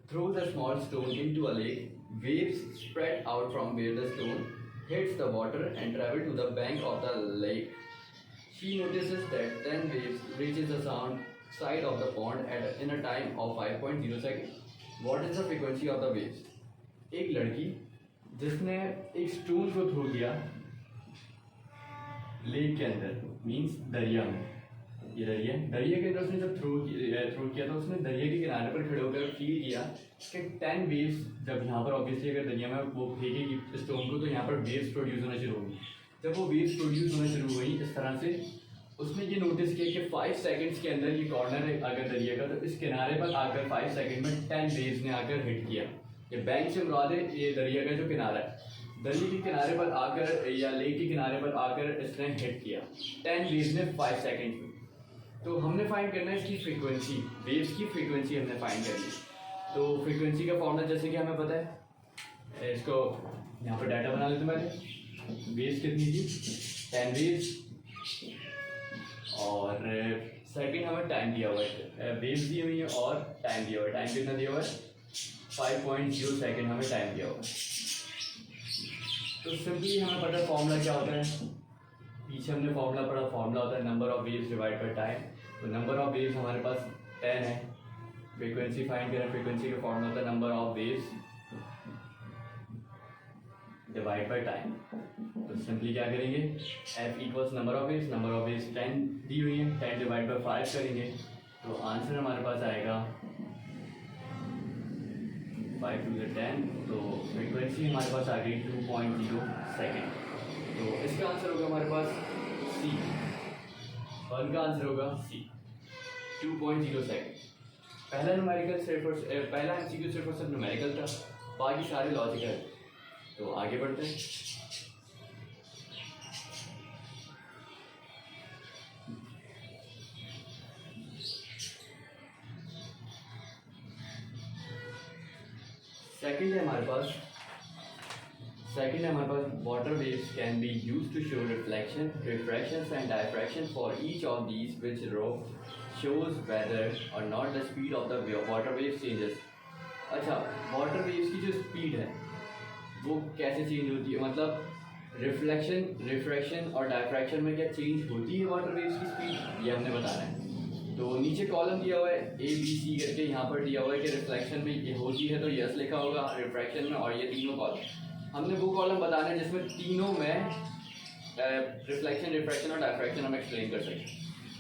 throws a small stone into a lake. Waves spread out from where the stone hits the water and travel to the bank of the lake. She notices that 10 waves reaches the sound side of the pond in a time of 5.0 seconds. What is the frequency of the waves? एक लड़की जिसने एक stone को throw किया lake के अंदर, means दरिया में, ये दरिया के अंदर उसने जब थ्रो किया तो उसने दरिया के किनारे पर खड़े होकर फील किया कि 10 वेव्स, जब यहाँ पर ऑब्वियसली अगर दरिया में वो फेंकेगी स्टोन को तो यहाँ पर वेव्स प्रोड्यूस होना शुरू होगी। जब वो वेव्स प्रोड्यूस होना शुरू हुई इस तरह से उसने ये नोटिस किया कि 5 सेकंड्स के अंदर ये कॉर्नर है अगर दरिया का, तो इस किनारे पर आकर 5 सेकंड में 10 वेव्स ने आकर हिट किया। ये बैंक से मुराद है ये दरिया का जो किनारा है, दरिया के किनारे पर आकर या लेक के किनारे पर आकर इसने हिट किया 10 वेव्स ने 5 सेकंड में। तो हमने फाइंड करना है इसकी फ्रीक्वेंसी, वेव्स की फ्रीक्वेंसी हमने फाइंड करनी है। तो फ्रीक्वेंसी का फॉर्मूला जैसे कि हमें पता है, इसको यहाँ पर डाटा बना लेते मैंने। वेव्स कितनी थी 10 वेव्स, और सेकंड हमें टाइम दिया हुआ है, वेव्स दी हुई है और टाइम दिया हुआ है। टाइम कितना दिया हुआ है 5.0 सेकंड हमें टाइम दिया हुआ है। तो सिंपली हमें पता है फॉर्मूला क्या होता है, पीछे हमने फॉर्मूला पढ़ा, फॉर्मूला होता है number of waves divide by time. तो नंबर ऑफ वेव्स हमारे पास 10 है, फ्रीक्वेंसी फाइंड करें, फ्रीक्वेंसी का फॉर्मूला होता है number of waves divide by time. तो सिंपली क्या करेंगे, f equals number of waves 10 दी हुई है, 10 डिवाइड बाय 5 करेंगे तो आंसर हमारे पास आएगा 5 to the 10। तो फ्रीक्वेंसी हमारे पास आ गई 2.0 सेकेंड। तो इसका आंसर होगा हमारे पास सी, 1 का आंसर होगा सी 2.0 सेकेंड। पहला न्यूमेरिकल सिर्फ पहला एमसीक्यू सिर्फ और सिर्फ न्यूमेरिकल था, बाकी सारे लॉजिकल। तो आगे बढ़ते हैं। सेकंड है हमारे पास water waves can be used to show reflection, refractions and diffraction for each of these which row shows whether और not the speed of the water waves changes. अच्छा, वाटर वेव्स की जो स्पीड है वो कैसे चेंज होती है, मतलब रिफ्लेक्शन, रिफ्रैक्शन और डायफ्रैक्शन में क्या चेंज होती है वाटर वेव्स की स्पीड, ये हमने बताना है। तो नीचे कॉलम दिया हुआ है ABC करके, यहाँ पर दिया हुआ है कि रिफ्लेक्शन में ये होती है तो यस लिखा होगा, रिफ्रैक्शन में, और ये तीनों कॉलम हमने वो कॉलम बताना है जिसमें तीनों में रिफ्लेक्शन, रिफ्रैक्शन और डायफ्रैक्शन हम एक्सप्लेन कर सकें।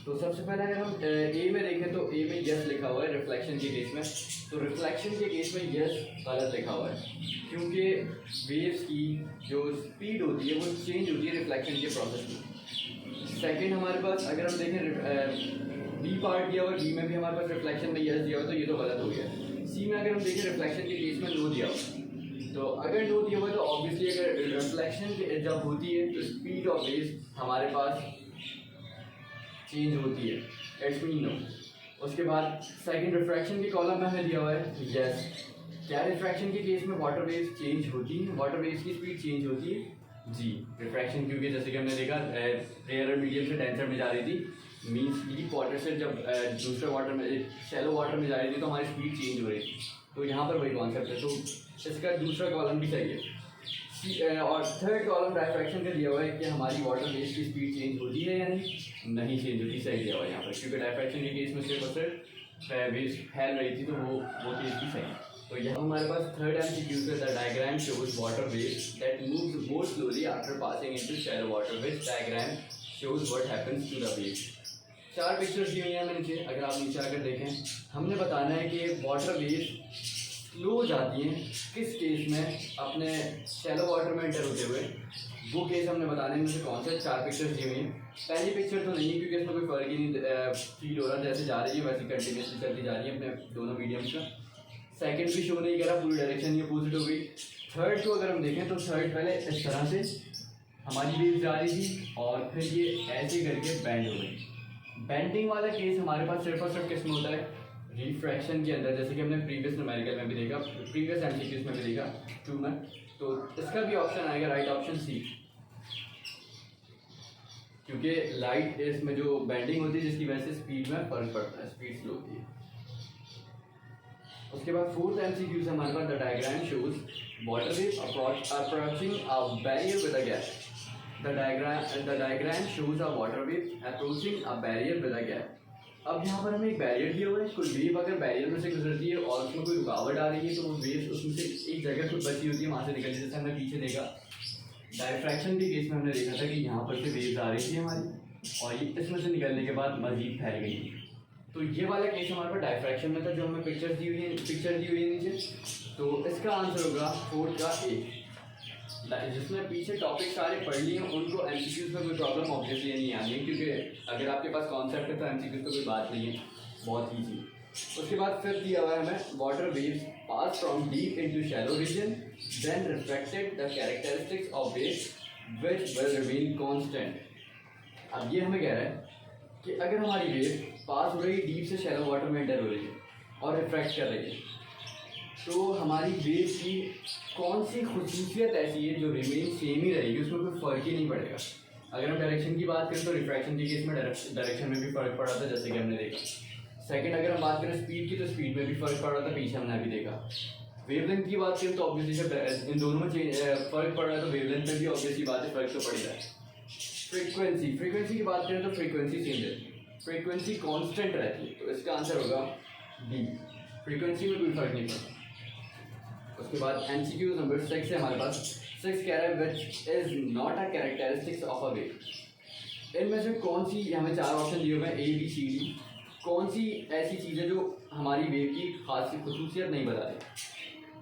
तो सबसे पहले अगर हम ए में देखें तो ए में यस लिखा हुआ है रिफ्लेक्शन के केस में। तो रिफ्लेक्शन के केस में यस गलत लिखा हुआ है, क्योंकि वेव्स की जो स्पीड होती है वो चेंज होती है रिफ्लेक्शन के प्रोसेस में। सेकंड हमारे पास अगर हम देखें बी पार्ट दिया हुआ है, बी में भी हमारे पास रिफ्लेक्शन में यस दिया हुआ है, तो ये तो गलत हो गया। सी में अगर हम देखें रिफ्लेक्शन के केस में नो दिया हुआ है, तो अगर नो दिया हुआ है तो ऑब्वियसली अगर रिफ्लेक्शन जब होती है तो स्पीड ऑफ वेव्स हमारे पास चेंज होती है, इट्स मीन नो। उसके बाद सेकंड रिफ्रैक्शन के कॉलम में हमें दिया हुआ है यस। क्या रिफ्रैक्शन के केस में वाटर वेव्स चेंज होती हैं, वाटर वेव्स की स्पीड चेंज होती है जी। रिफ्रैक्शन क्योंकि जैसे कि हमने देखा रेयर मीडियम से डेंसर में जा रही थी, मीन्स डीप वाटर से जब दूसरे वाटर में, शैलो वाटर में जा रही थी तो हमारी स्पीड चेंज हो रही थी। तो यहाँ पर वही कॉन्सेप्ट है, तो इसका दूसरा कॉलम भी सही है। और थर्ड कॉलम डायफ्रैक्शन का दिया हुआ है कि हमारी वाटर वेव्स की स्पीड चेंज होती है या नहीं चेंज होती, सही दिया हुआ है यहाँ पर, क्योंकि डायफ्रैक्शन के केस में सिर्फ और सिर्फ वेव्स फैल रही थी तो वो केस भी सही है। तो यहाँ हमारे पास थर्ड एमसीक्यू है, the diagram shows water waves that moves more slowly after passing into shallow water, which diagram shows what happens to the waves. 4 pictures दी हुई हैं नीचे, अगर आप नीचे आकर देखें, हमने बताना है कि वाटर वेव्स स्लो हो जाती हैं किस केस में, अपने शैलो वाटर में एंटर होते हुए, वो केस हमने बताने में से कौन से 4 पिक्चर्स दी हुई हैं। पहली पिक्चर तो नहीं है क्योंकि इसमें कोई फर्क ही नहीं फील हो रहा, जैसे जा रही है वैसे कंटिन्यूसली चलती जा रही है अपने दोनों मीडियम्स का। सेकंड भी शो नहीं कर रहा, पूरी डायरेक्शन ये अपोजिट हो गई। थर्ड को अगर हम देखें तो थर्ड पहले इस तरह से हमारी वेव जा रही थी और फिर ये ऐसे करके बैंड हो गई। बेंडिंग वाला केस हमारे पास सिर्फ और सिर्फ किस में होता है, रिफ्रैक्शन के अंदर, जैसे कि हमने प्रीवियस न्यूमेरिकल में भी देखा, प्रीवियस एमसीक्यूज में भी देखा 2 में। तो इसका भी ऑप्शन आएगा राइट ऑप्शन सी, क्योंकि लाइट इसमें जो बेंडिंग होती है जिसकी वजह से स्पीड में फर्क पड़ता है, स्पीड स्लो होती है। उसके बाद फोर्थ एमसीक्यू से हमारे पास the diagram shows water wave approaching a barrier with a gap. The diagram shows a water wave approaching a barrier with a gap. अब यहाँ पर हमें एक बैरियर दिया हुआ है. कोई वेव अगर बैरियर में से गुजरती है और उसमें कोई रुकावट आ रही है तो वो वेव उसमें से एक जगह कुछ बची होती है, वहाँ से निकलती है. जैसे हमने पीछे देखा डायफ्रैक्शन के केस में हमने देखा था कि यहाँ पर से वेव्स आ रही थी हमारी और ये इसमें से निकलने के बाद मजीद फैल गई. तो ये वाला केस हमारे पास डायफ्रैक्शन में था जो हमें पिक्चर दी हुई है नीचे. तो इसका आंसर होगा फोर्थ का ए. जिसमें पीछे टॉपिक सारे पढ़ लिए हैं उनको एमसीक्यूज में कोई प्रॉब्लम ऑब्वियसली नहीं आनी है, क्योंकि अगर आपके पास कॉन्सेप्ट है तो एमसीक्यूज तो कोई बात नहीं है, बहुत ईजी. उसके बाद फिर दिया हुआ है हमें water waves pass from deep into shallow region then reflected the characteristics of waves which will remain constant. अब ये हमें कह रहा है कि अगर हमारी वेव पास हो रही है डीप से शैलो वाटर में एंटर हो रही है और रिफ्लेक्ट कर रही है तो हमारी वेव की कौन सी खुसूसियत ऐसी है जो रिमेन सेम ही रहेगी, उसमें कोई फ़र्क ही नहीं पड़ेगा. अगर हम डायरेक्शन की बात करें तो रिफ्रैक्शन के केस में डायरेक्शन में भी फ़र्क पड़ा था जैसे कि हमने देखा. सेकंड अगर हम बात करें स्पीड की तो स्पीड में भी फ़र्क पड़ रहा था, पीछे हमने अभी देखा. वेवलेंथ की बात करें तो ऑब्वियसली जब इन दोनों में फ़र्क पड़ रहा है तो वेवलेंथ में भी ऑब्वियसली बात है फ़र्क तो पड़ रहा है. फ्रीक्वेंसी की बात करें तो फ्रीक्वेंसी सेम रहती है, फ्रीक्वेंसी कांस्टेंट रहती है. तो इसका आंसर होगा डी. फ्रीक्वेंसी में कोई फ़र्क नहीं पड़ता. उसके बाद एमसीक्यू नंबर 6 है हमारे पास. 6 कह रहा है which is not a characteristics of a wave. इनमें से कौन सी, हमें 4 ऑप्शन दिए हुए हैं ए बी सी डी, कौन सी ऐसी चीज़ है जो हमारी वेव की खास खुसूसियत नहीं बता रही.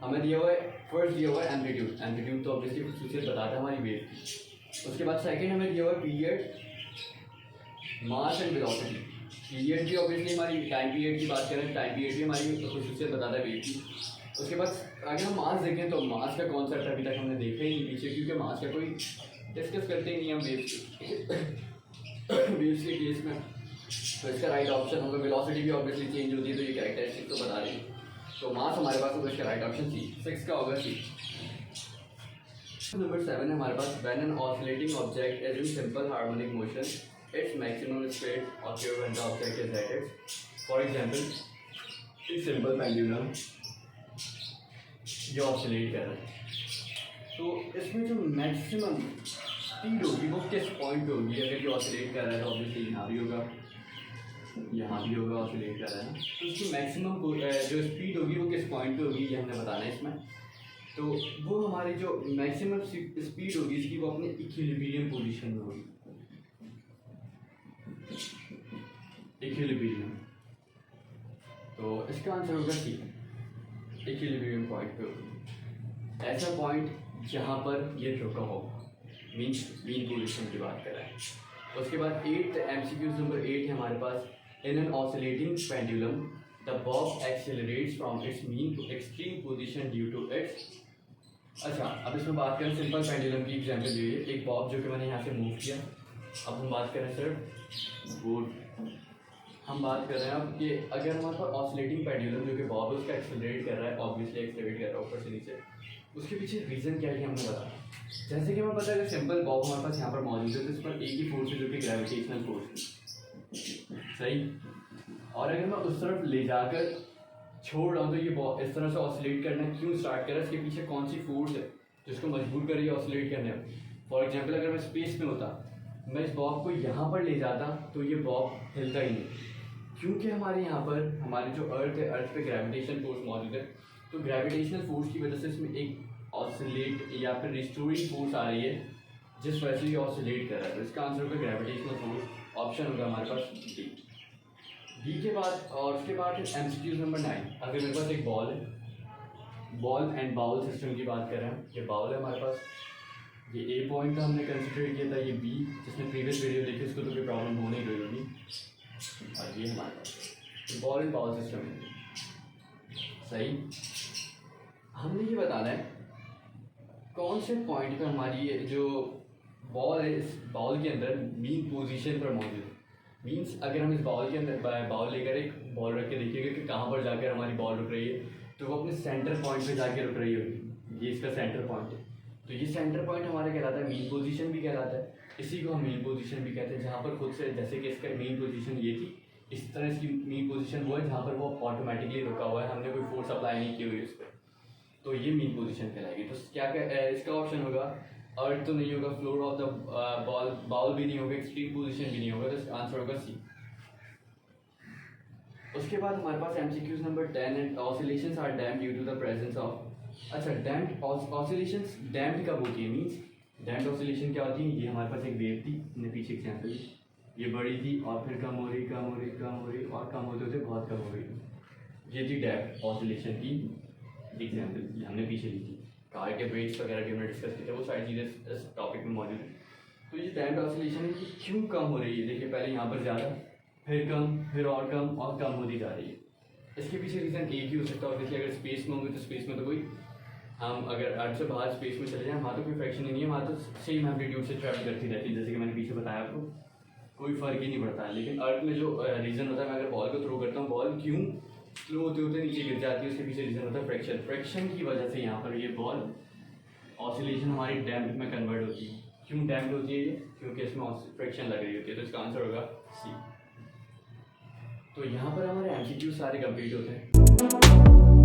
हमें दिया हुआ है फर्स्ट दिया हुआ है एम्पलीट्यूड. एम्पलीट्यूड तो ऑब्वियसली खुसूसियत बताता है हमारी वेव की. उसके बाद सेकेंड हमें दिया हुआ है period, mass and velocity. Period भी ऑब्वियसली हमारी टाइम पीरियड की बात करें, टाइम पीरियड भी हमारी खुसूसियत बताता है वेव की. उसके बाद अगर हम मास देखें तो मास का कॉन्सेप्ट अभी तक हमने देखा ही नहीं पीछे, क्योंकि मास का कोई डिस्कस करते ही नहीं हम वेव्स के केस में. तो इसका राइट ऑप्शन होगा. वेलोसिटी भी ऑब्वियसली चेंज होती है तो ये कैरेक्टरिस्टिक तो बता रही है. तो मास हमारे पास होगा, इसका राइट ऑप्शन सी. 6 का होगा सी. नंबर 7 है हमारे पास. When an oscillating object is in simple harmonic motion its maximum speed occur when the object is at its. For example एक सिंपल पेंडुलम जो ऑसिलेट कर रहा है तो इसमें जो मैक्सिमम स्पीड होगी वो किस पॉइंट पे होगी. अगर ये ऑसिलेट कर रहा है तो ऑब्वियसली यहाँ भी होगा, यहाँ भी होगा, ऑसिलेट कर रहा है तो उसकी मैक्सिमम जो स्पीड होगी वो किस पॉइंट पे होगी ये हमने बताना है इसमें. तो वो हमारी जो मैक्सिमम स्पीड होगी इसकी वो अपने इक्विलिब्रियम पोजीशन में होगी. इक्विलिब्रियम, तो इसका आंसर होगा सी. इक्विलिब्रियम पॉइंट पे होगी. ऐसा पॉइंट जहाँ पर ये रुका हो, मीन पोजीशन की बात कर रहा है. उसके बाद 8 एमसीक्यू नंबर 8 है हमारे पास. In an oscillating pendulum the bob accelerates from its mean to extreme position due to its. अच्छा, अब इसमें बात करें सिंपल पेंडुलम की एग्जांपल लिए. एक बॉब जो कि मैंने यहाँ से मूव किया. अब हम बात करें सर गुड, हम बात कर रहे हैं अब कि अगर हमारे पास ऑसिलेटिंग पेंडुलम जो कि बॉब है उसका एक्सेलरेट कर रहा है, ऑब्वियसली एक्सेलरेट कर रहा है ऊपर से नीचे. उसके पीछे रीज़न क्या है हमने बताया. जैसे कि हमें पता है कि सिंपल बॉब हमारे पास यहाँ पर मौजूद है तो इस पर एक ही फोर्स है जो कि ग्रेविटेशनल फोर्स है, सही. और अगर मैं उस तरफ ले जाकर छोड़ रहा हूँ तो ये इस तरह से ऑसिलेट करना क्यों स्टार्ट कर रहा है, इसके पीछे कौन सी फोर्स है जिसको मजबूर कर रही है ऑसिलेट करने में. फॉर एग्जाम्पल अगर मैं स्पेस में होता, मैं इस बॉब को यहाँ पर ले जाता तो ये बॉब हिलता ही नहीं, क्योंकि हमारे यहाँ पर हमारी जो अर्थ है, अर्थ पे ग्रेविटेशनल फोर्स मौजूद है. तो ग्रेविटेशनल फोर्स की वजह से इसमें एक ऑसिलेट या फिर रिस्टोरिंग फोर्स आ रही है जिस वजह से ये ऑसिलेट कर रहा है. तो इसका आंसर होगा ग्रेविटेशनल फोर्स. ऑप्शन होगा हमारे पास डी. डी के बाद और उसके बाद एमसीक्यू नंबर 9. अगर मेरे पास एक बॉल है, बॉल एंड बाउल सिस्टम की बात कर रहे हैं. ये बाउल है हमारे पास, ये ए पॉइंट का हमने कंसिडर किया था, ये बी जिसने प्रीवियस वीडियो देखी उसको तो कोई प्रॉब्लम होने गई होगी. और ये हमारे पास बॉल एंड बाउल सिस्टम है, सही. हमने ये बताना है कौन से पॉइंट पे हमारी ये जो बॉल है इस बाउल के अंदर मीन पोजीशन पर मौजूद है. मीन्स अगर हम इस बाउल के अंदर बाउल लेकर एक बॉल रख के देखिएगा कि कहाँ पर जाकर हमारी बॉल रुक रही है, तो वो अपने सेंटर पॉइंट पे जाके रुक रही होगी. ये इसका सेंटर पॉइंट है. तो ये सेंटर पॉइंट हमारा कहलाता है मीन पोजीशन भी कहलाता है. इसी को हम मीन पोजीशन भी कहते हैं, जहाँ पर खुद से जैसे कि इसका मीन पोजीशन ये थी, इस तरह इसकी मीन पोजीशन वो है जहाँ पर वो ऑटोमेटिकली रुका हुआ है, हमने कोई फोर्स अप्लाई नहीं की हुई उस पर, तो ये मीन पोजीशन कहलाएगी। तो इसका ऑप्शन होगा अर्थ तो नहीं होगा, फ्लोर ऑफ द बाउल भी नहीं होगा, एक्सट्रीम पोजीशन भी नहीं होगा, तो इसका आंसर होगा सी। उसके बाद हमारे पास MCQs number 10 and oscillations are damped due to the presence of. अच्छा, डैम्ड ऑसिलेशंस डैम्ड कब होती है, मींस डैम्ड ऑसिलेशन क्या होती है, ये हमारे पास एक वेव थी, हमने पीछे एग्जाम्पल, ये बड़ी थी और फिर कम हो रही और कम होते होते बहुत कम हो गई, ये थी डैम्ड ऑसिलेशन की एग्जाम्पल, हमने पीछे ली थी। कार के ब्रेक्स वगैरह भी हमने डिस्कस किया, वो सारी चीज़ें इस टॉपिक में मौजूद है। तो ये डैम्ड ऑसिलेशन है कि क्यों कम हो रही है, देखिए पहले यहाँ पर ज़्यादा, फिर कम, फिर और कम होती जा रही है। इसके पीछे रीज़न एक ही हो सकता है, देखिए अगर स्पेस में होंगे तो स्पेस में तो कोई, हम अगर अर्थ से बाहर स्पेस में चले जाएं वहाँ तो कोई फ्रैक्शन ही नहीं है, वहाँ तो सेम एम्पलीट्यूड से ट्रैवल करती रहती है, जैसे कि मैंने पीछे बताया आपको, कोई फ़र्क ही नहीं पड़ता है। लेकिन अर्थ में जो रीज़न होता है, मैं अगर बॉल को थ्रो करता हूँ, बॉल क्यों स्लो होते होते नीचे गिर जाती है, उसके पीछे रीज़न होता है फ्रैक्शन की वजह से यहाँ पर ये बॉल ऑसिलेशन हमारी डैम्प में कन्वर्ट होती है। क्यों डैम्प होती है ये, क्योंकि इसमें फ्रैक्शन लग रही होती है, तो इसका आंसर होगा सी। तो यहाँ पर हमारे एमसीक्यू सारे कंप्लीट होते हैं।